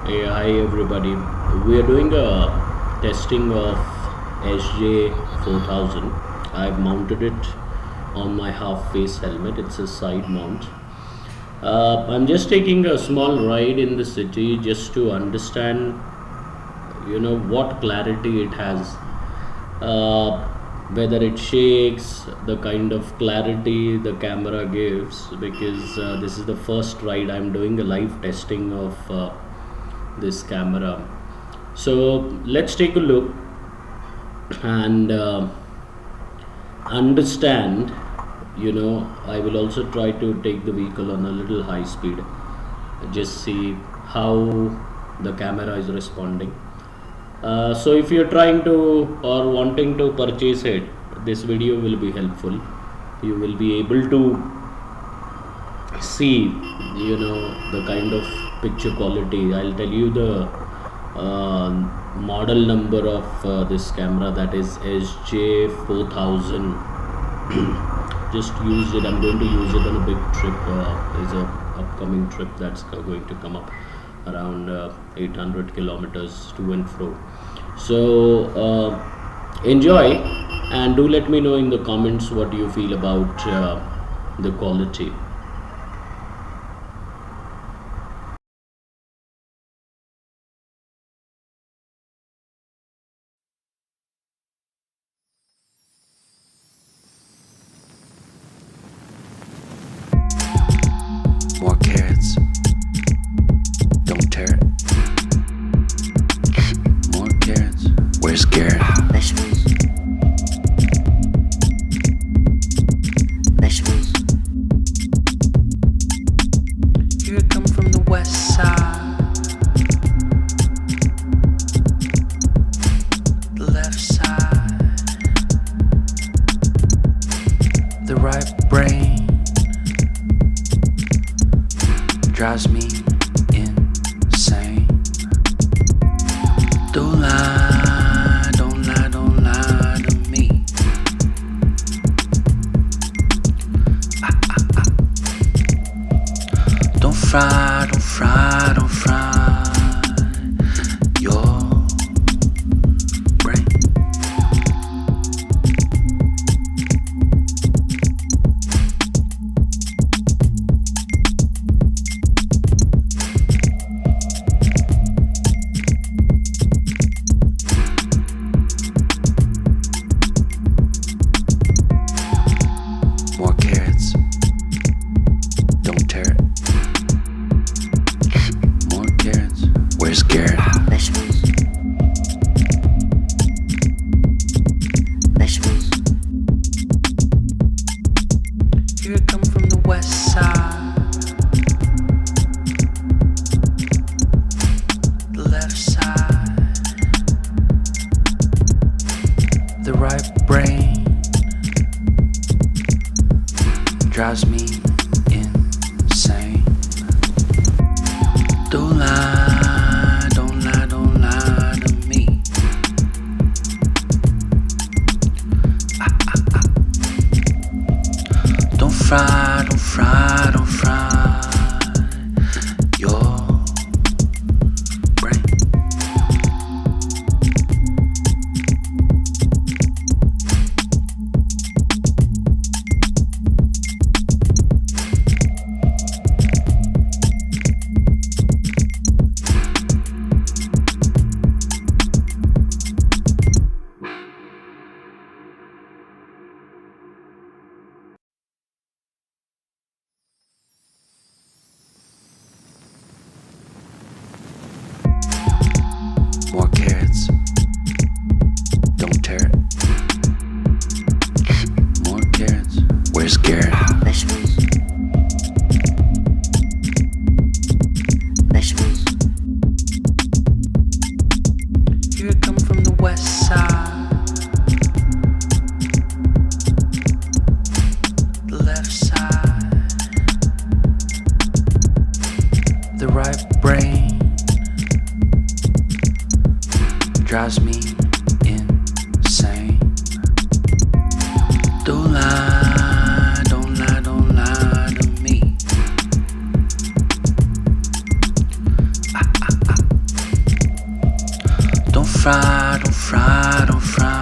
Hey, hi everybody. We are doing a testing of SJ4000. I've mounted it on my half face helmet. It's a side mount. I'm just taking a small ride in the city just to understand, what clarity it has. Uh, Whether it shakes, the kind of clarity the camera gives, because this is the first ride I'm doing a live testing of this camera. So let's take a look and understand. I will also try to take the vehicle on a little high speed, just see how the camera is responding. So if you're trying to or wanting to purchase it, this video will be helpful. You will be able to see the kind of picture quality. I'll tell you the uh, model number of this camera, that is SJ4000. Just use it. I'm going to use it on a big trip. Is a upcoming trip that's going to come up around 800 kilometers to and fro. So enjoy, and do let me know in the comments what you feel about the quality. More carrots, don't tear it. More carrots, where's Garrett? Vegetables. Vegetables. Here I come from the west side, the left side, the right brain drives me insane. Don't lie, don't lie, don't lie to me. Don't fry, don't fry, don't fry your brain. More carrots, don't tear it. More carrots, where's Garrett? Vegetables. Vegetables. Here I come from the west side, the left side, the right brain drives me insane. Don't lie, don't lie, don't lie to me. Don't fry, don't fry, don't fry your brain. More carrots, don't tear it. More carrots, where's Garrett? Vegetables. Vegetables. Here I come from the west side, the left side, the right brain drives me insane. Don't lie, don't lie, don't lie to me. fry, don't fry, don't fry.